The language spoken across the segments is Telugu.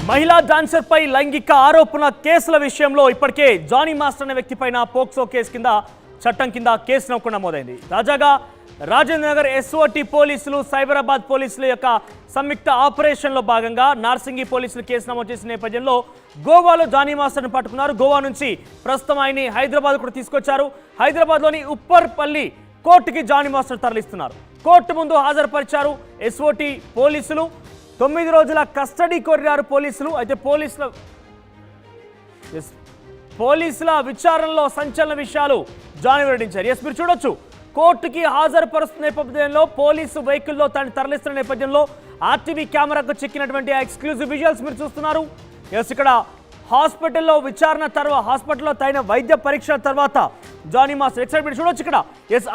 మహిళా డాన్సర్ పై లైంగిక ఆరోపణ కేసుల విషయంలో ఇప్పటికే జానీ మాస్టర్ అనే వ్యక్తిపైన పోక్సో కేసు కింద చట్టం కింద కేసు నమోదైంది. తాజాగా రాజేంద్ర నగర్ ఎస్ఓటి పోలీసులు సైబరాబాద్ పోలీసుల యొక్క సంయుక్త ఆపరేషన్లో భాగంగా నార్సింగి పోలీసులు కేసు నమోదు చేసిన నేపథ్యంలో గోవాలో జానీ మాస్టర్ను పట్టుకున్నారు. గోవా నుంచి ప్రస్తుతం ఆయన్ని హైదరాబాద్ కూడా తీసుకొచ్చారు. హైదరాబాద్లోని ఉప్పర్పల్లి కోర్టుకి జానీ మాస్టర్ తరలిస్తున్నారు. కోర్టు ముందు హాజరుపరిచారు ఎస్ఓటి పోలీసులు. 9 రోజుల కస్టడీ కోరారు పోలీసులు. అయితే పోలీసుల విచారణలో సంచలన విషయాలు జానీ వెల్లడించారు. మీరు చూడొచ్చు, కోర్టుకి హాజరుపరుస్తున్న నేపథ్యంలో పోలీసు వెహికల్లో తాను తరలిస్తున్న నేపథ్యంలో ఆర్టీవీ కెమెరాకు చిక్కినటువంటి ఎక్స్క్లూజివ్ విజువల్స్ మీరు చూస్తున్నారు. ఇక్కడ హాస్పిటల్లో విచారణ తర్వాత హాస్పిటల్లో తగిన వైద్య పరీక్షల తర్వాత జానీ మాస్టర్ ఎక్సైట్మెంట్ చూడొచ్చు. ఇక్కడ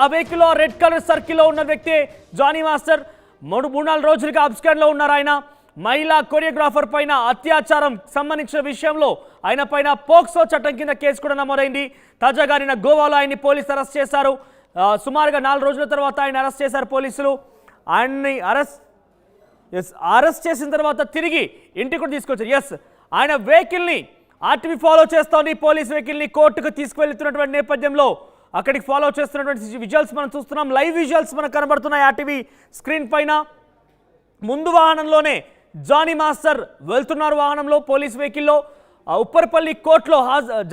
ఆ వెహికల్లో రెడ్ కలర్ సర్కిల్లో ఉన్న వ్యక్తి జానీ మాస్టర్ 3-4 రోజులుగా అబ్స్కాండ్లో ఉన్నారు. ఆయన మహిళా కొరియోగ్రాఫర్ పైన అత్యాచారం సంబంధించిన విషయంలో ఆయన పైన పోక్సో చట్టం కింద కేసు కూడా నమోదైంది. తాజాగా నిన్న గోవాలో ఆయన్ని పోలీసులు అరెస్ట్ చేశారు. సుమారుగా 4 రోజుల తర్వాత ఆయన అరెస్ట్ చేశారు పోలీసులు. ఆయన్ని అరెస్ట్ చేసిన తర్వాత తిరిగి ఇంటికి కూడా తీసుకొచ్చారు. ఆయన వెహికల్ని ఆర్టీవీ ఫాలో చేస్తోంది. పోలీస్ వెహికల్ని కోర్టుకు తీసుకువెళ్తున్నటువంటి నేపథ్యంలో అక్కడికి ఫాలో చేస్తున్నటువంటి విజువల్స్ మనం చూస్తున్నాం. లైవ్ విజువల్స్ మనకు కనబడుతున్నాయి ఆర్టీవీ స్క్రీన్ పైన. ముందు వాహనంలోనే జానీ మాస్టర్ వెళ్తున్నారు. వాహనంలో పోలీస్ వెహికల్లో ఉప్పర్పల్లి కోర్టులో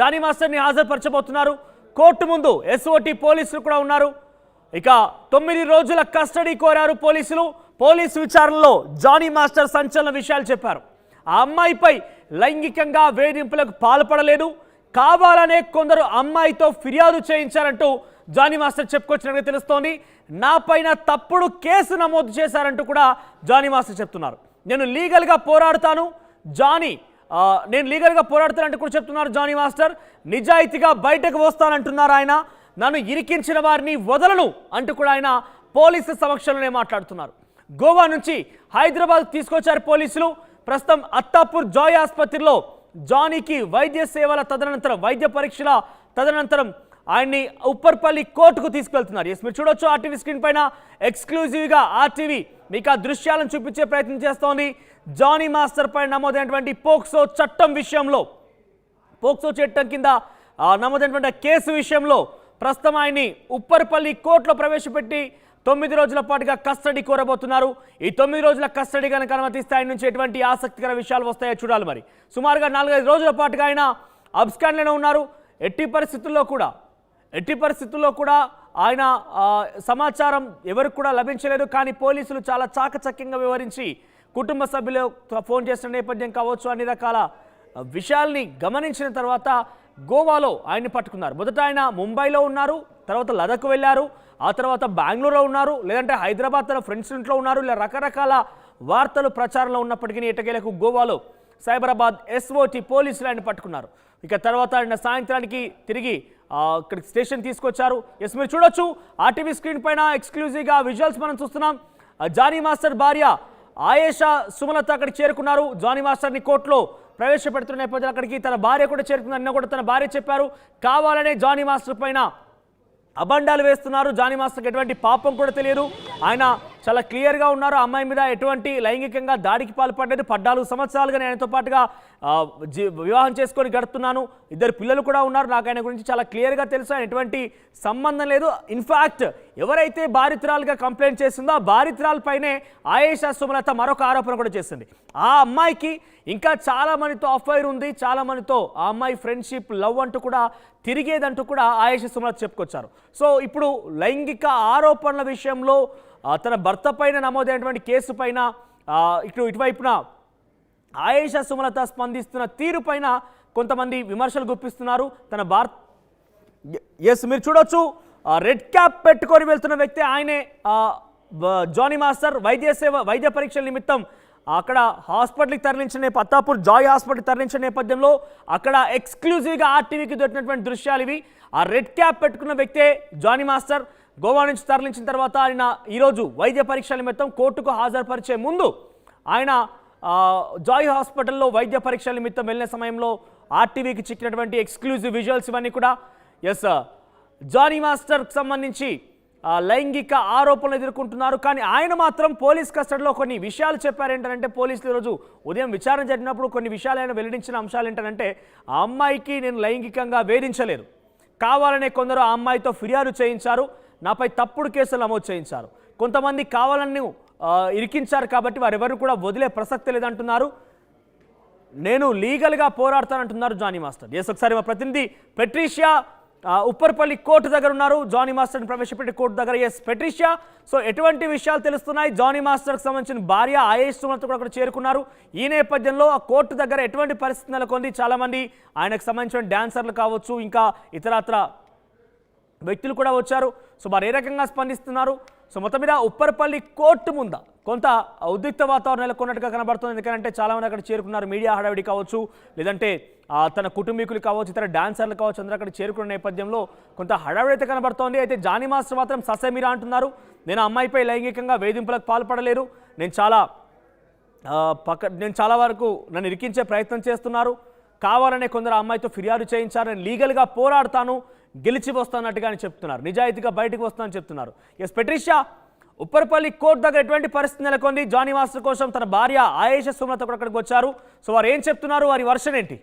జానీ మాస్టర్ని హాజరుపరచబోతున్నారు. కోర్టు ముందు ఎస్ఓటి పోలీసులు కూడా ఉన్నారు. ఇక 9 రోజుల కస్టడీ కోరారు పోలీసులు. పోలీసు విచారణలో జానీ మాస్టర్ సంచలన విషయాలు చెప్పారు. ఆ అమ్మాయిపై లైంగికంగా వేధింపులకు పాల్పడలేదు, కావాలనే కొందరు అమ్మాయితో ఫిర్యాదు చేయించారంటూ జానీ మాస్టర్ చెప్పుకొచ్చినట్టుగా తెలుస్తోంది. నా పైన తప్పుడు కేసు నమోదు చేశారంటూ కూడా జానీ మాస్టర్ చెప్తున్నారు. నేను లీగల్గా పోరాడుతాను పోరాడుతానంటూ కూడా చెప్తున్నారు జానీ మాస్టర్. నిజాయితీగా బయటకు వస్తానంటున్నారు ఆయన. నన్ను ఇరికించిన వారిని వదలను అంటూ కూడా ఆయన పోలీసు సమక్షంలోనే మాట్లాడుతున్నారు. గోవా నుంచి హైదరాబాద్ తీసుకొచ్చారు పోలీసులు. ప్రస్తుతం అత్తాపూర్ జాయ్ ఆసుపత్రిలో జానీకి వైద్య సేవల తదనంతరం వైద్య పరీక్షల తదనంతరం ఆయన్ని ఉప్పర్పల్లి కోర్టుకు తీసుకెళ్తున్నారు. మీరు చూడొచ్చు ఆర్టీవీ స్క్రీన్ పైన ఎక్స్క్లూజివ్గా ఆర్టీవీ మీకు ఆ దృశ్యాలను చూపించే ప్రయత్నం చేస్తోంది. జానీ మాస్టర్ పై నమోదైనటువంటి పోక్సో చట్టం విషయంలో, పోక్సో చట్టం కింద నమోదైనటువంటి కేసు విషయంలో ప్రస్తుతం ఆయన్ని ఉప్పర్పల్లి కోర్టులో ప్రవేశపెట్టి 9 రోజుల పాటుగా కస్టడీ కోరబోతున్నారు. ఈ 9 రోజుల కస్టడీ కనుక అనుమతిస్తే ఆయన నుంచి ఎటువంటి ఆసక్తికర విషయాలు వస్తాయో చూడాలి. మరి సుమారుగా 4-5 రోజుల పాటుగా ఆయన అబ్స్కాండ్లోనే ఉన్నారు. ఎట్టి పరిస్థితుల్లో కూడా ఆయన సమాచారం ఎవరికి కూడా లభించలేదు. కానీ పోలీసులు చాలా చాకచక్యంగా వ్యవహరించి కుటుంబ సభ్యులు ఫోన్ చేసిన నేపథ్యం కావచ్చు, అన్ని రకాల విషయాల్ని గమనించిన తర్వాత గోవాలో ఆయన్ని పట్టుకున్నారు. మొదట ఆయన ముంబైలో ఉన్నారు, తర్వాత లదక్ వెళ్ళారు, ఆ తర్వాత బెంగళూరులో ఉన్నారు, లేదంటే హైదరాబాద్ తన ఫ్రెండ్స్ ఇంట్లో ఉన్నారు. ఇలా రకరకాల వార్తలు ప్రచారంలో ఉన్నప్పటికీ ఎట్టకేలకు గోవాలో సైబరాబాద్ ఎస్ఓటి పోలీసులు ఆయన పట్టుకున్నారు. ఇక తర్వాత ఆయన సాయంత్రానికి తిరిగి ఇక్కడికి స్టేషన్ తీసుకొచ్చారు. మీరు చూడొచ్చు ఆర్టీవీ స్క్రీన్ పైన ఎక్స్క్లూజివ్గా విజువల్స్ మనం చూస్తున్నాం. జానీ మాస్టర్ భార్య ఆయేషా సుమలత అక్కడికి చేరుకున్నారు. జానీ మాస్టర్ని కోర్టులో ప్రవేశపెడుతున్న నేపథ్యంలో అక్కడికి తన భార్య కూడా చేరుకుందని కూడా తన భార్య చెప్పారు. కావాలనే జానీ మాస్టర్ పైన అబండాలు వేస్తున్నారు. జానీ మాస్టర్కి ఎటువంటి పాపం కూడా తెలియదు. ఆయన చాలా క్లియర్గా ఉన్నారు. అమ్మాయి మీద ఎటువంటి లైంగికంగా దాడికి పాల్పడలేదు. 14 సంవత్సరాలుగా నేను ఆయనతో పాటుగా వివాహం చేసుకొని గడుపుతున్నాను. 2 పిల్లలు కూడా ఉన్నారు. నాకు ఆయన గురించి చాలా క్లియర్గా తెలుసు. ఆయన ఎటువంటి సంబంధం లేదు. ఇన్ఫ్యాక్ట్ ఎవరైతే బాధితురాలుగా కంప్లైంట్ చేసిందో ఆ బాధితురాలపైనే ఆయేషా సుమలత మరొక ఆరోపణ కూడా చేసింది. ఆ అమ్మాయికి ఇంకా చాలా మందితో అఫైర్ ఉంది, చాలా మందితో ఆ అమ్మాయి ఫ్రెండ్షిప్ లవ్ అంటూ కూడా తిరిగేదంటూ కూడా ఆయేషా సుమలత చెప్పుకొచ్చారు. సో ఇప్పుడు లైంగిక ఆరోపణల విషయంలో తన భర్త పైన నమోదైనటువంటి కేసు పైన ఇటువైపున ఆయేషా సుమలత స్పందిస్తున్న తీరు పైన కొంతమంది విమర్శలు గుప్పిస్తున్నారు. తన భారత్ మీరు చూడొచ్చు రెడ్ క్యాప్ పెట్టుకొని వెళ్తున్న వ్యక్తి ఆయనే జానీ మాస్టర్. వైద్య పరీక్షల నిమిత్తం అక్కడ హాస్పిటల్కి తరలించిన అత్తాపూర్ జాయ్ హాస్పిటల్కి తరలించిన నేపథ్యంలో అక్కడ ఎక్స్క్లూజివ్గా ఆర్టీవీకి దొరికినటువంటి దృశ్యాలు ఇవి. ఆ రెడ్ క్యాప్ పెట్టుకున్న వ్యక్తే జానీ మాస్టర్. గోవా నుంచి తరలించిన తర్వాత ఆయన ఈరోజు వైద్య పరీక్షల నిమిత్తం కోర్టుకు హాజరుపరిచే ముందు ఆయన జాయ్ హాస్పిటల్లో వైద్య పరీక్షల నిమిత్తం వెళ్ళిన సమయంలో ఆర్టీవీకి చిక్కినటువంటి ఎక్స్క్లూజివ్ విజువల్స్ ఇవన్నీ కూడా జానీ మాస్టర్కి సంబంధించి లైంగిక ఆరోపణలు ఎదుర్కొంటున్నారు. కానీ ఆయన మాత్రం పోలీస్ కస్టడీలో కొన్ని విషయాలు చెప్పారు. ఏంటంటే పోలీసులు ఈరోజు ఉదయం విచారణ జరిగినప్పుడు కొన్ని విషయాలు ఆయన వెల్లడించిన అంశాలు ఏంటంటే ఆ అమ్మాయికి నేను లైంగికంగా వేధించలేదు, కావాలనే కొందరు ఆ అమ్మాయితో ఫిర్యాదు చేయించారు, నాపై తప్పుడు కేసులు నమోదు చేయించారు, కొంతమంది కావాలని ఇరికించారు కాబట్టి వారెవరు కూడా వదిలే ప్రసక్తి లేదంటున్నారు, నేను లీగల్గా పోరాడతానంటున్నారు జానీ మాస్టర్. ఎస్, ఒకసారి మా ప్రతినిధి పెట్రిషియా ఉప్పర్పల్లి కోర్టు దగ్గర ఉన్నారు, జానీ మాస్టర్ని ప్రవేశపెట్టే కోర్టు దగ్గర. ఎస్ పెట్రిషియా, సో ఎటువంటి విషయాలు తెలుస్తున్నాయి? జానీ మాస్టర్కి సంబంధించిన భార్య ఆయేష్ సుమలత కూడా అక్కడ చేరుకున్నారు. ఈ నేపథ్యంలో ఆ కోర్టు దగ్గర ఎటువంటి పరిస్థితి నెలకొంది? చాలామంది ఆయనకు సంబంధించిన డాన్సర్లు కావచ్చు, ఇంకా ఇతరత్ర వ్యక్తులు కూడా వచ్చారు. సో మరి ఏ రకంగా స్పందిస్తున్నారు? సో మొత్తం మీద ఉప్పర్పల్లి కోర్టు ముంద కొంత ఉద్రిక్త వాతావరణం నెలకొన్నట్టుగా కనబడుతుంది. ఎందుకంటే చాలామంది అక్కడ చేరుకున్నారు. మీడియా హడావిడి కావచ్చు, లేదంటే తన కుటుంబీకులు కావచ్చు, ఇతర డాన్సర్లు కావచ్చు, అందరూ అక్కడ చేరుకున్న నేపథ్యంలో కొంత హడావిడి అయితే కనబడుతోంది. అయితే జానీ మాస్టర్ మాత్రం ససేమిరా అంటున్నారు, నేను అమ్మాయిపై లైంగికంగా వేధింపులకు పాల్పడలేరు, నేను చాలా వరకు నన్ను ఇరికించే ప్రయత్నం చేస్తున్నారు, కావాలనే కొందరు అమ్మాయితో ఫిర్యాదు చేయించారు, నేను లీగల్గా పోరాడతాను, గెలిచి వస్తానట్టుగా అని చెప్తున్నారు, నిజాయితీగా బయటకు వస్తానని చెప్తున్నారు. ఎస్ పెట్రిషియా, ఉప్పర్పల్లి కోర్టు దగ్గర ఎటువంటి పరిస్థితి నెలకొంది? జానీ మాస్టర్ కోసం తన భార్య ఆయేష సుమలత కూడా అక్కడికి వచ్చారు. సో వారు ఏం చెప్తున్నారు, వారి వర్షన్ ఏంటి?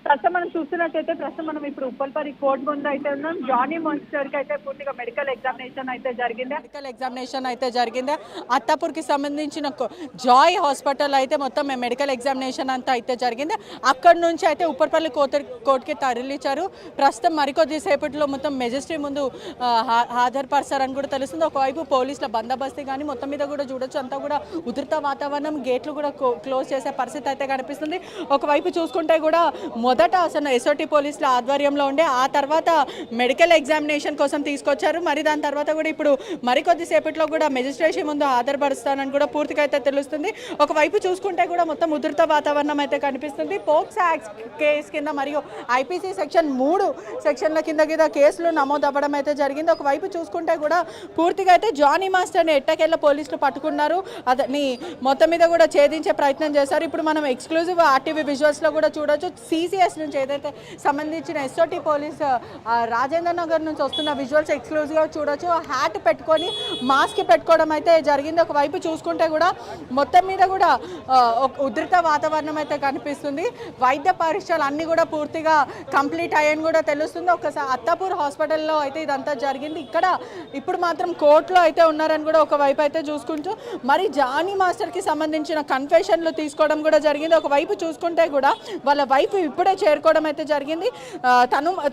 ప్రస్తుతం మనం చూస్తున్నట్టయితే మనం ఇప్పుడు ఉప్పల్పల్లి కోర్టు ముందు అయితే ఉన్నాం. జానీ మాస్టర్ కి అయితే పూర్తిగా మెడికల్ ఎగ్జామినేషన్ అయితే జరిగింది. అత్తాపూర్కి సంబంధించిన జాయ్ హాస్పిటల్ అయితే మొత్తం మెడికల్ ఎగ్జామినేషన్ అంతా అయితే జరిగింది. అక్కడ నుంచి అయితే ఉప్పల్పల్లి కోర్టుకి తరలించారు. ప్రస్తుతం మరికొద్ది సేపట్లో మొత్తం మెజిస్ట్రేట్ ముందు హాజరుపరుస్తారని కూడా తెలుస్తుంది. ఒకవైపు పోలీసుల బందోబస్తు కానీ మొత్తం మీద కూడా చూడొచ్చు, అంతా కూడా ఉధృత వాతావరణం, గేట్లు కూడా క్లోజ్ చేసే పరిస్థితి అయితే కనిపిస్తుంది. ఒకవైపు చూసుకుంటే కూడా మొదట అసలు ఎస్ఓటి పోలీసుల ఆధ్వర్యంలో ఉండే, ఆ తర్వాత మెడికల్ ఎగ్జామినేషన్ కోసం తీసుకొచ్చారు. మరి దాని తర్వాత కూడా ఇప్పుడు మరికొద్ది సేపట్లో కూడా మెజిస్ట్రేషన్ ముందు హాజరుపరుస్తానని కూడా పూర్తిగా అయితే తెలుస్తుంది. ఒకవైపు చూసుకుంటే కూడా మొత్తం ఉధృత వాతావరణం అయితే కనిపిస్తుంది. పోక్సో యాక్ట్ కేసు కింద మరియు ఐపీసీ సెక్షన్ 3 సెక్షన్ల కింద కేసులు నమోదు అవ్వడం అయితే జరిగింది. ఒకవైపు చూసుకుంటే కూడా పూర్తిగా అయితే జానీ మాస్టర్ని ఎట్టకేళ్ళ పోలీసులు పట్టుకున్నారు, అతన్ని మొత్తం మీద కూడా ఛేదించే ప్రయత్నం చేశారు. ఇప్పుడు మనం ఎక్స్క్లూజివ్ ఆర్టీవీ విజువల్స్లో కూడా చూడొచ్చు. సిసిఎస్ నుంచి ఏదైతే సంబంధించిన ఎస్ఓటి పోలీస్ రాజేంద్ర నగర్ నుంచి వస్తున్న విజువల్స్ ఎక్స్క్లూజివ్గా చూడొచ్చు. హ్యాట్ పెట్టుకొని మాస్క్ పెట్టుకోవడం అయితే జరిగింది. ఒకవైపు చూసుకుంటే కూడా మొత్తం మీద కూడా ఉధృత వాతావరణం అయితే కనిపిస్తుంది. వైద్య పరీక్షలు అన్నీ కూడా పూర్తిగా కంప్లీట్ అయ్యని కూడా తెలుస్తుంది. ఒకసారి అత్తాపూర్ హాస్పిటల్లో అయితే ఇదంతా జరిగింది. ఇక్కడ ఇప్పుడు మాత్రం కోర్టులో అయితే ఉన్నారని కూడా ఒకవైపు అయితే చూసుకుంటూ మరి జానీ మాస్టర్కి సంబంధించిన కన్ఫెషన్లు తీసుకోవడం కూడా జరిగింది. ఒకవైపు చూసుకుంటే కూడా వాళ్ళ వైఫ్ ఇప్పుడే చేరుకోవడం అయితే జరిగింది.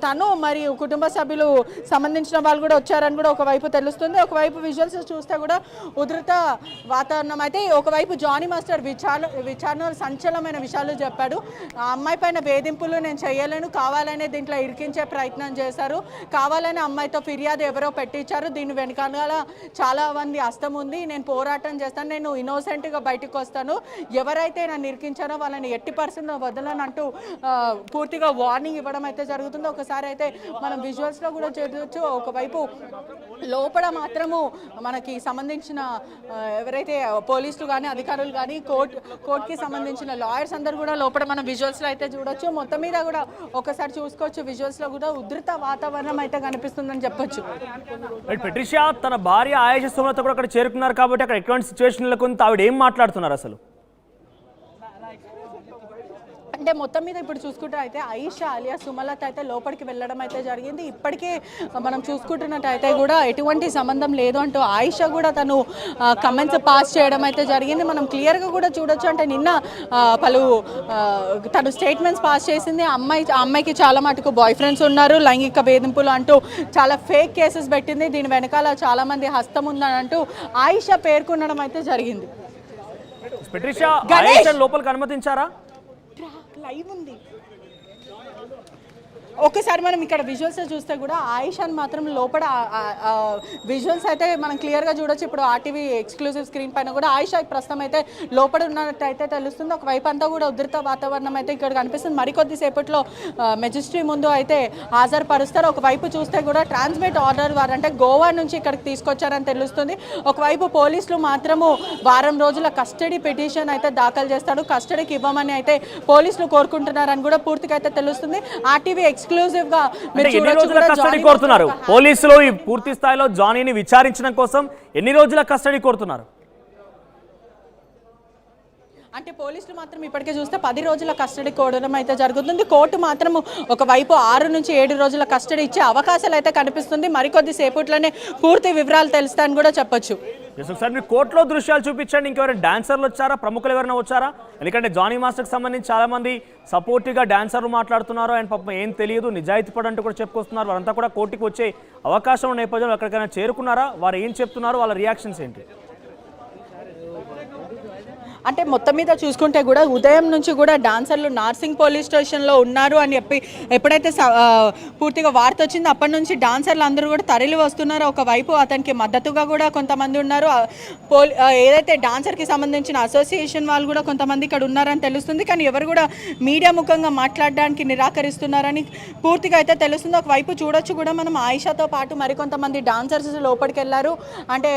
తను మరియు కుటుంబ సభ్యులు సంబంధించిన వాళ్ళు కూడా వచ్చారని కూడా ఒకవైపు తెలుస్తుంది. ఒకవైపు విజువల్స్ చూస్తే కూడా ఉధృత వాతావరణం అయితే, ఒకవైపు జానీ మాస్టర్ విచారణలో సంచలనమైన విషయాలు చెప్పాడు. ఆ అమ్మాయి పైన వేధింపులు నేను చేయలేను, కావాలనే దీంట్లో ఇరికించే ప్రయత్నం చేశారు, కావాలనే అమ్మాయితో ఫిర్యాదు ఎవరో పెట్టించారు, దీని వెనకాల చాలా మంది హస్తం ఉంది, నేను పోరాటం చేస్తాను, నేను ఇన్నోసెంట్గా బయటకు వస్తాను, ఎవరైతే నన్ను ఇరికించారో వాళ్ళని ఎట్టి పర్సెంట్ వదలని అంటూ పూర్తిగా వార్నింగ్ ఇవ్వడం అయితే జరుగుతుంది. ఒకసారి అయితే మనం విజువల్స్లో కూడా చూడవచ్చు. ఒకవైపు లోపల మాత్రము మనకి సంబంధించిన ఎవరైతే పోలీసులు కానీ అధికారులు కానీ కోర్టుకి సంబంధించిన లాయర్స్ అందరూ కూడా లోపల మనం విజువల్స్లో అయితే చూడొచ్చు. మొత్తం మీద కూడా ఒకసారి చూసుకోవచ్చు, విజువల్స్లో కూడా ఉధృత వాతావరణం అయితే కనిపిస్తుందని చెప్పొచ్చు. పెట్రిషియా, తన భార్య ఆయేష సుమలత కూడా అక్కడ చేరుకున్నారు కాబట్టి అక్కడ ఎటువంటి సిచ్యువేషన్లకు ఆవిడ ఏం మాట్లాడుతున్నారు అసలు? అంటే మొత్తం మీద ఇప్పుడు చూసుకుంటే అయితే ఆయిషా అలియా సుమలత అయితే లోపలికి వెళ్ళడం అయితే జరిగింది. ఇప్పటికే మనం చూసుకుంటున్నట్టయితే కూడా ఎటువంటి సంబంధం లేదు అంటూ ఆయిషా కూడా తను కమెంట్స్ పాస్ చేయడం అయితే జరిగింది. మనం క్లియర్గా కూడా చూడొచ్చు. అంటే నిన్న తను స్టేట్మెంట్స్ పాస్ చేసింది. అమ్మాయికి చాలా మటుకు బాయ్ ఫ్రెండ్స్ ఉన్నారు, లైంగిక వేధింపులు అంటూ చాలా ఫేక్ కేసెస్ పెట్టింది, దీని వెనకాల చాలా మంది హస్తం ఉందని అంటూ ఆయిషా పేర్కొనడం అయితే జరిగింది. లోపలికి అనుమతించారా? లైవ్ ఉంది. ఒకసారి మనం ఇక్కడ విజువల్స్ చూస్తే కూడా ఆయిషాని మాత్రం లోపల విజువల్స్ అయితే మనం క్లియర్గా చూడొచ్చు. ఇప్పుడు ఆర్టీవీ ఎక్స్క్లూజివ్ స్క్రీన్ పైన కూడా ఆయిషా ప్రస్తుతం అయితే లోపల ఉన్నట్టయితే తెలుస్తుంది. ఒకవైపు అంతా కూడా ఉధృత వాతావరణం అయితే ఇక్కడ కనిపిస్తుంది. మరికొద్ది సేపట్లో మెజిస్ట్రేట్ ముందు అయితే హాజరుపరుస్తారు. ఒకవైపు చూస్తే కూడా ట్రాన్స్మిట్ ఆర్డర్ వారంటే గోవా నుంచి ఇక్కడికి తీసుకొచ్చారని తెలుస్తుంది. ఒకవైపు పోలీసులు మాత్రము వారం రోజుల కస్టడీ పిటిషన్ అయితే దాఖలు చేస్తారు, కస్టడీకి ఇవ్వమని అయితే పోలీసులు కోరుకుంటున్నారని కూడా పూర్తిగా అయితే తెలుస్తుంది. ఆర్టీవీ ఎక్స్క్లూజివ్ గా అంటే మీరు ఎన్ని చూడొచ్చు రోజుల కూడా కస్టడీ జానీ కోరుతున్నారు మాస్టర్ ఒక పోలీసులు ఈ పూర్తి స్థాయిలో జానీని విచారించడం కోసం ఎన్ని రోజుల కస్టడీ కోరుతున్నారు? అంటే పోలీసులు మాత్రం ఇప్పటికే చూస్తే 10 రోజుల కస్టడీ కోరడం అయితే జరుగుతుంది. కోర్టు మాత్రం ఒకవైపు 6 నుంచి 7 రోజుల కస్టడీ ఇచ్చే అవకాశాలు అయితే కనిపిస్తుంది. మరికొద్ది సేపట్లోనే పూర్తి వివరాలు తెలుస్తాయని కూడా చెప్పొచ్చు. ఒకసారి మీరు కోర్టులో దృశ్యాలు చూపించండి. ఇంకెవరైనా డాన్సర్లు వచ్చారా, ప్రముఖులు ఎవరైనా వచ్చారా? ఎందుకంటే జానీ మాస్టర్కి సంబంధించి చాలా మంది సపోర్టివ్గా డాన్సర్లు మాట్లాడుతున్నారు. ఆయన పాపం ఏం తెలియదు, నిజాయితీ పడంటూ కూడా చెప్పుకొస్తున్నారు. వారంతా కూడా కోర్టుకు వచ్చే అవకాశం ఉన్న నేపథ్యంలో ఎక్కడికైనా చేరుకున్నారా? వారు ఏం చెప్తున్నారు, వాళ్ళ రియాక్షన్స్ ఏంటి? అంటే మొత్తం మీద చూసుకుంటే కూడా ఉదయం నుంచి కూడా డాన్సర్లు నార్సింగ్ పోలీస్ స్టేషన్లో ఉన్నారు అని చెప్పి ఎప్పుడైతే పూర్తిగా వార్త వచ్చిందో అప్పటి నుంచి డాన్సర్లు అందరూ కూడా తరలి వస్తున్నారు. ఒకవైపు అతనికి మద్దతుగా కూడా కొంతమంది ఉన్నారు. ఏదైతే డాన్సర్కి సంబంధించిన అసోసియేషన్ వాళ్ళు కూడా కొంతమంది ఇక్కడ ఉన్నారని తెలుస్తుంది. కానీ ఎవరు కూడా మీడియా ముఖంగా మాట్లాడడానికి నిరాకరిస్తున్నారని పూర్తిగా అయితే తెలుస్తుంది. ఒకవైపు చూడొచ్చు కూడా మనం ఆయిషాతో పాటు మరికొంతమంది డాన్సర్స్ లోపలికి వెళ్ళారు. అంటే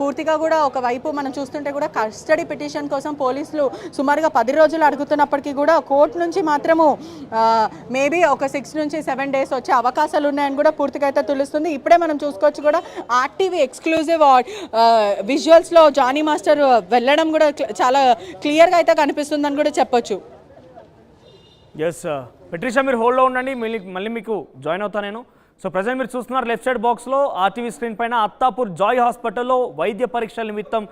పూర్తిగా కూడా ఒకవైపు మనం చూస్తుంటే కూడా కస్టడీ పిటిషన్ కోసం పోలీసులు సుమారుగా 10 రోజులు అడుగుతున్నప్పటికీ కూడా కోర్టు నుంచి మాత్రము మేబీ ఒక 6 నుంచి 7 డేస్ వచ్చే అవకాశాలు ఉన్నాయని కూడా పూర్తిగా అయితే తెలుస్తుంది. ఇప్పుడే మనం చూసుకోవచ్చు కూడా ఆర్టీవీ ఎక్స్క్లూజివ్ విజువల్స్లో జానీ మాస్టర్ వెళ్ళడం కూడా చాలా క్లియర్గా అయితే కనిపిస్తుందని కూడా చెప్పొచ్చు. ఎస్ పెట్రిషా, మీరు హోల్డ్లో ఉండండి, మళ్ళీ మీకు జాయిన్ అవుతాను నేను. సో ప్రజెంట్ మీరు చూస్తున్నారు లెఫ్ట్ సైడ్ బాక్స్లో ఆర్టీవీ స్క్రీన్ పైన అత్తాపూర్ జాయ్ హాస్పిటల్లో వైద్య పరీక్షల నిమిత్తం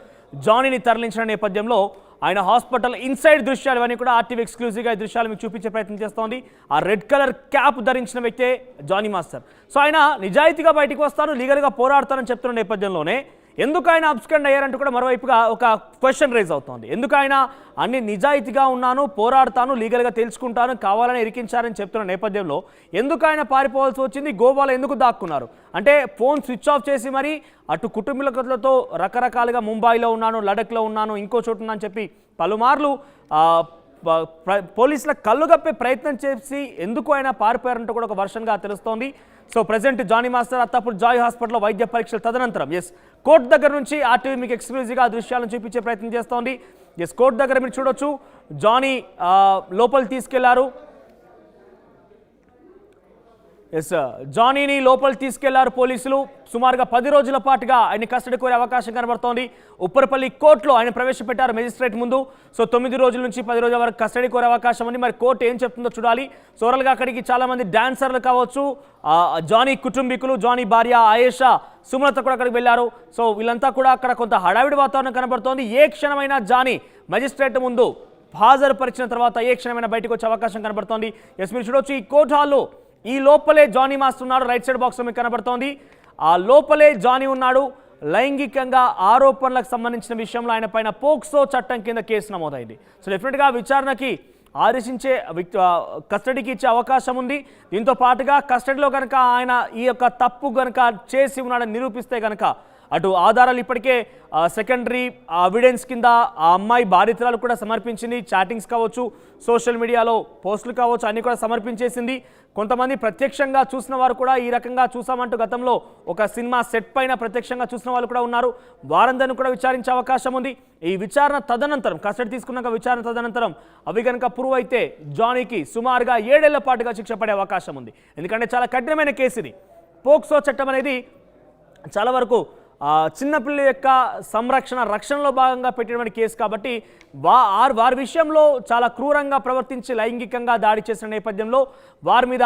జానీని తరలించిన నేపథ్యంలో ఆయన హాస్పిటల్ ఇన్సైడ్ దృశ్యాలు ఇవన్నీ కూడా ఆర్టీవీ ఎక్స్క్లూజివ్గా ఈ దృశ్యాలు మీకు చూపించే ప్రయత్నం చేస్తోంది. ఆ రెడ్ కలర్ క్యాప్ ధరించిన వ్యక్తే జానీ మాస్టర్. సో ఆయన నిజాయితీగా బయటికి వస్తాను, లీగల్గా పోరాడతానని చెప్తున్న నేపథ్యంలోనే ఎందుకు ఆయన అబ్స్కండ్ అయ్యారంటూ కూడా మరోవైపుగా ఒక క్వశ్చన్ రైజ్ అవుతోంది. ఎందుకు ఆయన అన్ని నిజాయితీగా ఉన్నాను, పోరాడతాను, లీగల్గా తెలుసుకుంటాను, కావాలని ఇరికించారని చెప్తున్న నేపథ్యంలో ఎందుకు ఆయన పారిపోవాల్సి వచ్చింది? గోవాలో ఎందుకు దాక్కున్నారు? అంటే ఫోన్ స్విచ్ ఆఫ్ చేసి మరి అటు కుటుంబీకులతో రకరకాలుగా ముంబైలో ఉన్నాను, లడఖ్లో ఉన్నాను, ఇంకో చోటు ఉన్నాను చెప్పి పలుమార్లు పోలీసుల కళ్ళుగప్పే ప్రయత్నం చేసి ఎందుకు ఆయన పారిపోయారంటూ కూడా ఒక వర్షన్గా తెలుస్తోంది. So present Johnny master Attapur Joy హాస్పిటల్లో వైద్య పరీక్షలు తదనంతరం కోర్టు దగ్గర నుంచి ఆర్టీవీ మీకు ఎక్స్క్లూజివ్గా ఆ దృశ్యాలను చూపించే ప్రయత్నం చేస్తోంది. కోర్టు దగ్గర మీరు చూడొచ్చు, జానీ లోపలికి తీసుకెళ్లారు. జానీని లోపలికి తీసుకెళ్లారు పోలీసులు. సుమారుగా 10 రోజుల పాటుగా ఆయన కస్టడీ కోరే అవకాశం కనబడుతోంది. ఉప్పరపల్లి కోర్టులో ఆయన ప్రవేశపెట్టారు మెజిస్ట్రేట్ ముందు. సో 9 రోజుల నుంచి 10 రోజుల వరకు కస్టడీ కోరే అవకాశం ఉంది. మరి కోర్టు ఏం చెప్తుందో చూడాలి. సో ఓవరాల్గా అక్కడికి చాలామంది డాన్సర్లు కావచ్చు, జానీ కుటుంబీకులు, జానీ భార్య ఆయేషా, సుమలత కూడా అక్కడికి వెళ్ళారు. సో వీళ్ళంతా కూడా అక్కడ కొంత హడావిడి వాతావరణం కనబడుతోంది. ఏ క్షణమైనా జానీ మెజిస్ట్రేట్ ముందు హాజరుపరిచిన తర్వాత ఏ క్షణమైనా బయటకు వచ్చే అవకాశం కనబడుతోంది. మీరు చూడొచ్చు ఈ కోర్టు హాల్లో ఈ లోపలే జానీ మాస్టర్ ఉన్నాడు. రైట్ సైడ్ బాక్స్లో మీకు కనబడుతోంది. ఆ లోపలే జానీ ఉన్నాడు. లైంగికంగా ఆరోపణలకు సంబంధించిన విషయంలో ఆయన పైన పోక్సో చట్టం కింద కేసు నమోదైంది. సో డెఫినెట్గా విచారణకి ఆదేశించే కస్టడీకి ఇచ్చే అవకాశం ఉంది. దీంతో పాటుగా కస్టడీలో కనుక ఆయన ఈ యొక్క తప్పు కనుక చేసి ఉన్నాడని నిరూపిస్తే కనుక అటు ఆధారాలు ఇప్పటికే సెకండరీ ఎవిడెన్స్ కింద ఆ అమ్మాయి బాధితురాలు కూడా సమర్పించింది. చాటింగ్స్ కావచ్చు, సోషల్ మీడియాలో పోస్టులు కావచ్చు, అన్నీ కూడా సమర్పించేసింది. కొంతమంది ప్రత్యక్షంగా చూసిన వారు కూడా ఈ రకంగా చూసామంటూ గతంలో ఒక సినిమా సెట్ పైన ప్రత్యక్షంగా చూసిన వాళ్ళు కూడా ఉన్నారు. వారందరిని కూడా విచారించే అవకాశం ఉంది. ఈ విచారణ తదనంతరం, కస్టడీ తీసుకున్నాక విచారణ తదనంతరం అవి కనుక ప్రూవ్ అయితే జానీకి సుమారుగా 7 ఏళ్ల పాటుగా శిక్ష పడే అవకాశం ఉంది. ఎందుకంటే చాలా కఠినమైన కేసు ఇది. పోక్సో చట్టం అనేది చాలా వరకు చిన్నపిల్లల యొక్క రక్షణలో భాగంగా పెట్టినటువంటి కేసు కాబట్టి వారి విషయంలో చాలా క్రూరంగా ప్రవర్తించి లైంగికంగా దాడి చేసిన నేపథ్యంలో వారి మీద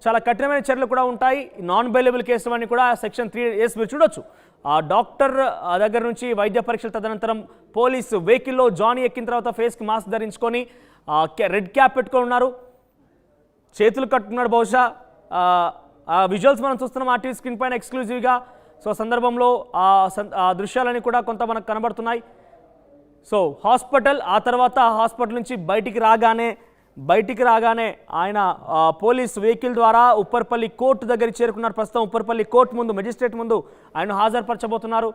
చాలా కఠినమైన చర్యలు కూడా ఉంటాయి. నాన్ బెయిలబుల్ కేసులు అని కూడా సెక్షన్ 3 మీరు చూడొచ్చు. డాక్టర్ దగ్గర నుంచి వైద్య పరీక్షలు తదనంతరం పోలీసు వెహికల్లో జానీ ఎక్కిన తర్వాత ఫేస్కి మాస్క్ ధరించుకొని రెడ్ క్యాప్ పెట్టుకొని ఉన్నారు, చేతులు కట్టుకున్నాడు. బహుశా ఆ విజువల్స్ మనం చూస్తున్నాం ఆర్టీవీ స్క్రీన్ పైన ఎక్స్క్లూజివ్గా. సో సందర్భంలో ఆ దృశ్యాలన్నీ కూడా కొంత మనకు కనబడుతున్నాయి. సో హాస్పిటల్, ఆ తర్వాత హాస్పిటల్ నుంచి బయటికి రాగానే ఆయన పోలీస్ వెహికల్ ద్వారా ఉప్పర్పల్లి కోర్టు దగ్గర చేరుకున్నారు. ప్రస్తుతం ఉప్పర్పల్లి కోర్టు ముందు, మెజిస్ట్రేట్ ముందు ఆయన హాజరుపరచబోతున్నారు.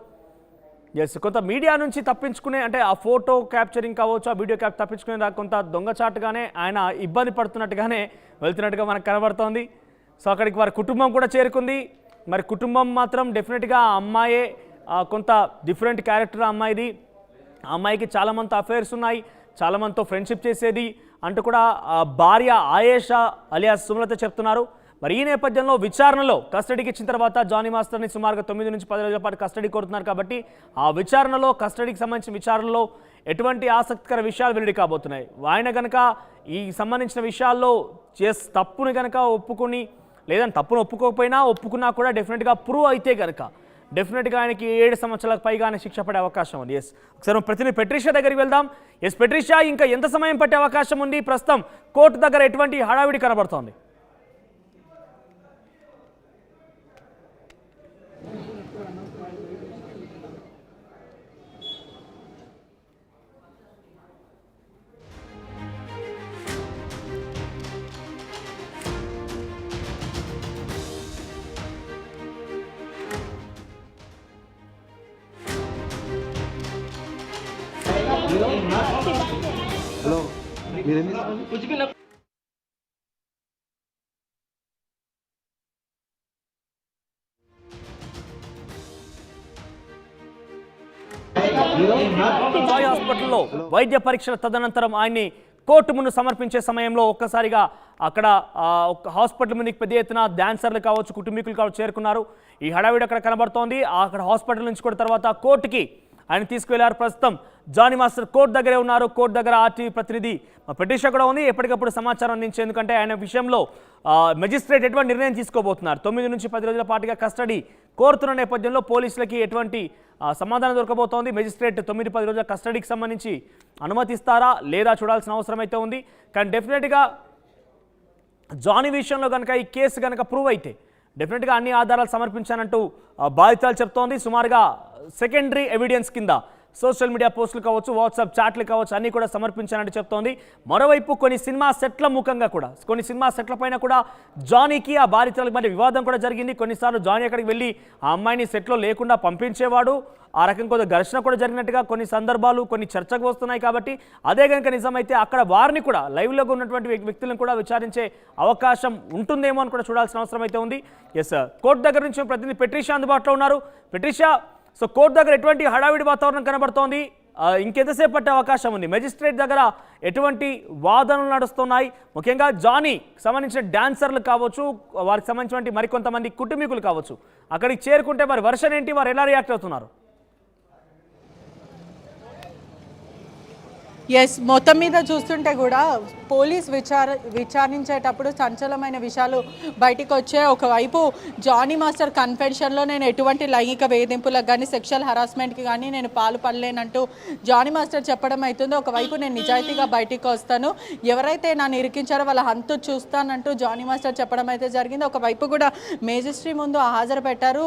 కొంత మీడియా నుంచి తప్పించుకునే, అంటే ఆ ఫోటో క్యాప్చరింగ్ కావచ్చు, ఆ వీడియో తప్పించుకునే కొంత దొంగచాటుగానే ఆయన ఇబ్బంది పడుతున్నట్టుగానే వెళ్తున్నట్టుగా మనకు కనబడుతోంది. సో అక్కడికి వారి కుటుంబం కూడా చేరుకుంది. మరి కుటుంబం మాత్రం డెఫినెట్గా ఆ అమ్మాయే కొంత డిఫరెంట్ క్యారెక్టర్ అమ్మాయిది. ఆ అమ్మాయికి చాలామంది అఫైర్స్ ఉన్నాయి, చాలామందితో ఫ్రెండ్షిప్ చేసేది. అంటూ కూడా భార్య ఆయేషా అలియాస్ సుమలత చెప్తున్నారు. మరి ఈ నేపథ్యంలో విచారణలో కస్టడీకి ఇచ్చిన తర్వాత జానీ మాస్టర్ని సుమారుగా 9 నుంచి 10 రోజుల పాటు కస్టడీ కోరుతున్నారు. కాబట్టి ఆ విచారణలో కస్టడీకి సంబంధించిన విచారణలో ఎటువంటి ఆసక్తికర విషయాలు వెల్లడి కాబోతున్నాయి. ఆయన కనుక ఈ సంబంధించిన విషయాల్లో తప్పుని కనుక ఒప్పుకొని, లేదంటే తప్పును ఒప్పుకోకపోయినా ఒప్పుకున్నా కూడా డెఫినెట్గా ప్రూవ్ అయితే కనుక డెఫినెట్గా ఆయనకి 7 సంవత్సరాలకు పైగానే శిక్ష పడే అవకాశం ఉంది. ఎస్, ఒకసారి ప్రతినిధి పెట్రిషా దగ్గరికి వెళ్దాం. ఎస్ పెట్రిషా, ఇంకా ఎంత సమయం పట్టే అవకాశం ఉంది? ప్రస్తుతం కోర్టు దగ్గర ఎటువంటి హడావిడి కనబడుతోంది? హలో, మీరేం చేస్తున్నారు? సాయి హాస్పిటల్లో వైద్య పరీక్షల తదనంతరం ఆయన్ని కోర్టు ముందు సమర్పించే సమయంలో ఒక్కసారిగా అక్కడ హాస్పిటల్ ముందుకు పెద్ద ఎత్తున డాన్సర్లు కావచ్చు, కుటుంబీకులు కావచ్చు చేరుకున్నారు. ఈ హడావిడి అక్కడ కనబడుతోంది. అక్కడ హాస్పిటల్ నుంచి కూడా తర్వాత కోర్టుకి ఆయన తీసుకువెళ్లారు. ప్రస్తుతం జానీ మాస్టర్ కోర్టు దగ్గరే ఉన్నారు. కోర్టు దగ్గర ఆర్టీవీ ప్రతినిధి పెట్రిషా కూడా ఉంది, ఎప్పటికప్పుడు సమాచారం అందించే. ఎందుకంటే ఆయన విషయంలో మెజిస్ట్రేట్ ఎటువంటి నిర్ణయం తీసుకోబోతున్నారు. 9 నుంచి 10 రోజుల పాటుగా కస్టడీ కోరుతున్న నేపథ్యంలో పోలీసులకి ఎటువంటి సమాధానం దొరకబోతోంది. మెజిస్ట్రేట్ 9-10 రోజుల కస్టడీకి సంబంధించి అనుమతిస్తారా లేదా చూడాల్సిన అవసరం అయితే ఉంది. కానీ డెఫినెట్గా జానీ విషయంలో కనుక ఈ కేసు కనుక ప్రూవ్ అయితే డెఫినెట్గా అన్ని ఆధారాలు సమర్పించానంటూ బాధితులు చెప్తోంది. సుమారుగా సెకండరీ ఎవిడెన్స్ కింద సోషల్ మీడియా పోస్టులు కావచ్చు, వాట్సాప్ చాట్లు కావచ్చు, అన్నీ కూడా సమర్పించానంటూ చెప్తోంది. మరోవైపు కొన్ని సినిమా సెట్ల ముఖంగా కూడా, కొన్ని సినిమా సెట్ల పైన కూడా జానీకి ఆ బాధితులకు మధ్య వివాదం కూడా జరిగింది. కొన్నిసార్లు జానీ అక్కడికి వెళ్ళి ఆ అమ్మాయిని సెట్లో లేకుండా పంపించేవాడు. ఆ రకం కొంత ఘర్షణ కూడా జరిగినట్టుగా కొన్ని సందర్భాలు కొన్ని చర్చకు వస్తున్నాయి. కాబట్టి అదే కనుక నిజమైతే అక్కడ వారిని కూడా లైవ్లో ఉన్నటువంటి వ్యక్తులను కూడా విచారించే అవకాశం ఉంటుందేమో అని కూడా చూడాల్సిన అవసరం అయితే ఉంది. ఎస్, కోర్టు దగ్గర నుంచి ప్రతినిధి పెట్రిషా అందుబాటులో ఉన్నారు. పెట్రిషా, సో కోర్టు దగ్గర ఎటువంటి హడావిడి వాతావరణం కనబడుతోంది? ఇంకెంతసేపు పట్టే అవకాశం ఉంది? మెజిస్ట్రేట్ దగ్గర ఎటువంటి వాదనలు నడుస్తున్నాయి? ముఖ్యంగా జానీ సంబంధించిన డాన్సర్లు కావచ్చు, వారికి సంబంధించిన మరికొంతమంది కుటుంబీకులు కావచ్చు, అక్కడికి చేరుకుంటే మరి వర్షన్ ఏంటి? వారు ఎలా రియాక్ట్ అవుతున్నారు? ఎస్, మొత్తం మీద చూస్తుంటే కూడా పోలీస్ విచారించేటప్పుడు సంచలనమైన విషయాలు బయటికి వచ్చాయి. ఒకవైపు జానీ మాస్టర్ కన్ఫెషన్లో నేను ఎటువంటి లైంగిక వేధింపులకు కానీ సెక్షువల్ హరాస్మెంట్కి కానీ నేను పాల్పడలేనంటూ జానీ మాస్టర్ చెప్పడం అవుతుంది. ఒకవైపు నేను నిజాయితీగా బయటికి వస్తాను, ఎవరైతే నన్ను ఇరికించారో వాళ్ళ హంతు చూస్తానంటూ జానీ మాస్టర్ చెప్పడం అయితే జరిగింది. ఒకవైపు కూడా మేజిస్ట్రీ ముందు హాజరు పెట్టారు.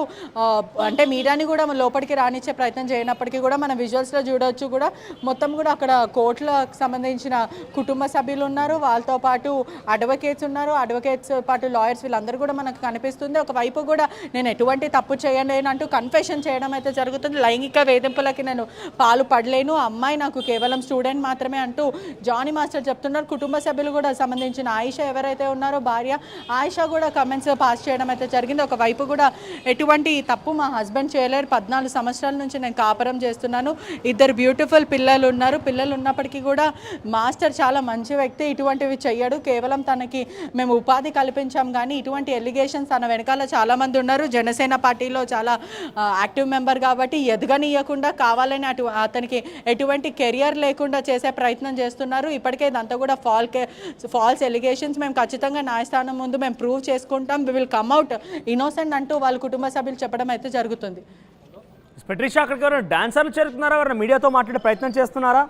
అంటే మీడియాని కూడా లోపలికి రానిచ్చే ప్రయత్నం చేయనప్పటికీ కూడా మన విజువల్స్లో చూడవచ్చు కూడా మొత్తం కూడా అక్కడ కోర్టులకు సంబంధించిన కుటుంబ సభ్యులు ఉన్నారు, వాళ్ళతో పాటు అడ్వకేట్స్ ఉన్నారు, అడ్వకేట్స్ పాటు లాయర్స్, వీళ్ళందరూ కూడా మనకు కనిపిస్తుంది. ఒకవైపు కూడా నేను ఎటువంటి తప్పు చేయలేనంటూ కన్ఫెషన్ చేయడం అయితే జరుగుతుంది. లైంగిక వేధింపులకి నేను పాలు పడలేను, అమ్మాయి నాకు కేవలం స్టూడెంట్ మాత్రమే అంటూ జానీ మాస్టర్ చెప్తున్నారు. కుటుంబ సభ్యులు కూడా సంబంధించిన ఆయిషా ఎవరైతే ఉన్నారో భార్య, ఆయిషా కూడా కమెంట్స్ పాస్ చేయడం అయితే జరిగింది. ఒకవైపు కూడా ఎటువంటి తప్పు మా హస్బెండ్ చేయలేరు, 14 సంవత్సరాల నుంచి నేను కాపురం చేస్తున్నాను, 2 బ్యూటిఫుల్ పిల్లలు ఉన్నారు, పిల్లలు ఉన్నప్పటికీ కూడా మాస్టర్ చాలా మంచి వ్యక్తి, ఇటువంటివి చెయ్యడు, కేవలం తనకి మేము ఉపాధి కల్పించాం కానీ ఇటువంటి ఎలిగేషన్స్ తన వెనకాల చాలామంది ఉన్నారు, జనసేన పార్టీలో చాలా యాక్టివ్ మెంబర్ కాబట్టి ఎదగనీయకుండా కావాలని అతనికి ఎటువంటి కెరియర్ లేకుండా చేసే ప్రయత్నం చేస్తున్నారు. ఇప్పటికే ఇదంతా కూడా ఫాల్స్ ఎలిగేషన్స్, మేము ఖచ్చితంగా న్యాయస్థానం ముందు మేము ప్రూవ్ చేసుకుంటాం, we will come out innocent అంటూ వాళ్ళ కుటుంబ సభ్యులు చెప్పడం అయితే జరుగుతుంది. పెట్రిషా, అక్కడికి ఎవరైనా డాన్సర్లు చేరుతున్నారా? ఎవరైనా మీడియాతో మాట్లాడే ప్రయత్నం చేస్తున్నారా?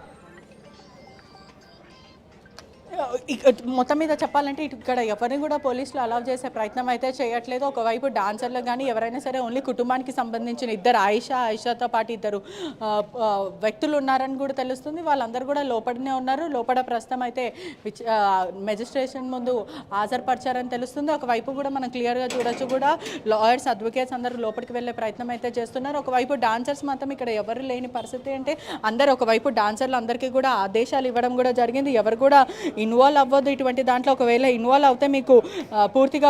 మొత్తం మీద చెప్పాలంటే ఇక్కడ ఎవరిని కూడా పోలీసులు అలౌ చేసే ప్రయత్నం అయితే చేయట్లేదు. ఒకవైపు డాన్సర్లకు కానీ ఎవరైనా సరే ఓన్లీ కుటుంబానికి సంబంధించిన 2 ఆయిషాతో పాటు 2 వ్యక్తులు ఉన్నారని కూడా తెలుస్తుంది. వాళ్ళందరూ కూడా లోపలనే ఉన్నారు. లోపల ప్రస్తుతం అయితే మెజిస్ట్రేషన్ ముందు హాజరుపరిచారని తెలుస్తుంది. ఒకవైపు కూడా మనం క్లియర్గా చూడొచ్చు కూడా లాయర్స్, అడ్వకేట్స్ అందరూ లోపలికి వెళ్ళే ప్రయత్నం అయితే చేస్తున్నారు. ఒకవైపు డాన్సర్స్ మాత్రం ఇక్కడ ఎవరు లేని పరిస్థితి. అంటే అందరూ ఒకవైపు డాన్సర్లు అందరికీ కూడా ఆదేశాలు ఇవ్వడం కూడా జరిగింది, ఎవరు కూడా ఇన్వాల్వ్ ఇన్వాల్వ్ అవ్వద్దు ఇటువంటి దాంట్లో, ఒకవేళ ఇన్వాల్వ్ అవుతే మీకు పూర్తిగా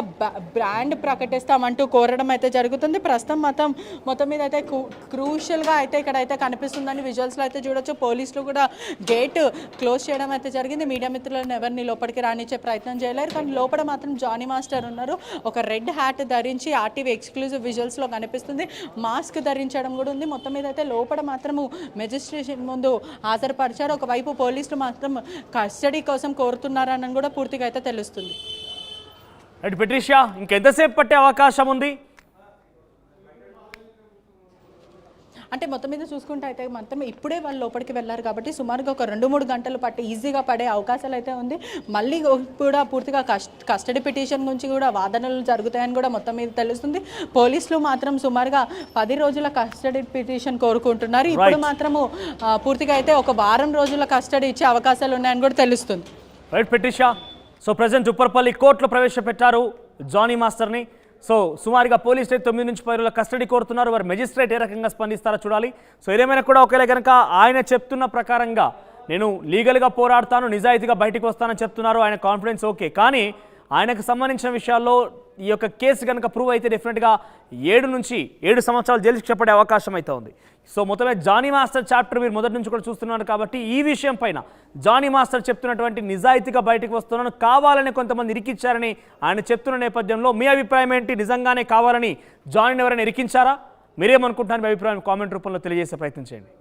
బ్రాండ్ ప్రకటిస్తామంటూ కోరడం అయితే జరుగుతుంది. ప్రస్తుతం మొత్తం మీద అయితే క్రూషియల్గా అయితే ఇక్కడైతే కనిపిస్తుందని విజువల్స్లో అయితే చూడొచ్చు. పోలీసులు కూడా గేట్ క్లోజ్ చేయడం అయితే జరిగింది. మీడియా మిత్రులను ఎవరిని లోపలికి రానిచ్చే ప్రయత్నం చేయలేరు. కానీ లోపల మాత్రం జానీ మాస్టర్ ఉన్నారు. ఒక రెడ్ హ్యాట్ ధరించి ఆర్టీవీ ఎక్స్క్లూజివ్ విజువల్స్లో కనిపిస్తుంది. మాస్క్ ధరించడం కూడా ఉంది. మొత్తం మీద అయితే లోపల మాత్రము మెజిస్ట్రేషన్ ముందు హాజరుపరిచారు. ఒకవైపు పోలీసులు మాత్రం కస్టడీ కోసం కోరుతున్నారని కూడా పూర్తిగా అయితే తెలుస్తుంది. రైట్ పెట్రిషియా, ఇంకెంతసేపు పట్టే అవకాశం ఉంది? అంటే మొత్తం మీద చూసుకుంటే అయితే మాత్రం ఇప్పుడే వాళ్ళు లోపలికి వెళ్ళారు కాబట్టి సుమారుగా ఒక 2-3 గంటలు పట్టి ఈజీగా పడే అవకాశాలు అయితే ఉంది. మళ్ళీ కూడా పూర్తిగా కస్టడీ పిటిషన్ గురించి కూడా వాదనలు జరుగుతాయని కూడా మొత్తం మీద తెలుస్తుంది. పోలీసులు మాత్రం సుమారుగా 10 రోజుల కస్టడీ పిటిషన్ కోరుకుంటున్నారు. ఇప్పుడు మాత్రము పూర్తిగా అయితే ఒక వారం రోజుల కస్టడీ ఇచ్చే అవకాశాలు ఉన్నాయని కూడా తెలుస్తుంది. Right Patricia, so present Upparpalli కోర్టులో ప్రవేశపెట్టారు జానీ మాస్టర్ని. సో సుమారుగా పోలీసులు 9 నుంచి 10 రోజుల కస్టడీ కోరుతున్నారు. వారు మెజిస్ట్రేట్ ఏ రకంగా స్పందిస్తారో చూడాలి. సో ఏదేమైనా కూడా ఒకవేళ కనుక ఆయన చెప్తున్న ప్రకారంగా నేను లీగల్గా పోరాడతాను, నిజాయితీగా బయటకు వస్తానని చెప్తున్నారు, ఆయన కాన్ఫిడెన్స్ ఓకే. కానీ ఆయనకు సంబంధించిన విషయాల్లో ఈ యొక్క కేసు కనుక ప్రూవ్ అయితే డెఫినెట్గా 7 నుంచి 7 సంవత్సరాలు జైలు శిక్ష పడే అవకాశం అయితే ఉంది. సో మొత్తమే జానీ మాస్టర్ చాప్టర్ మీరు మొదటి నుంచి కూడా చూస్తున్నారు కాబట్టి ఈ విషయం పైన జానీ మాస్టర్ చెప్తున్నటువంటి నిజాయితీగా బయటకు వస్తున్నాను, కావాలని కొంతమంది ఇరికిచ్చారని ఆయన చెప్తున్న నేపథ్యంలో మీ అభిప్రాయం ఏంటి? నిజంగానే కావాలని జానీని ఎవరైనా ఇరికించారా? మీరేమనుకుంటున్నారు? మీ అభిప్రాయం కామెంట్ రూపంలో తెలియజేసే ప్రయత్నం చేయండి.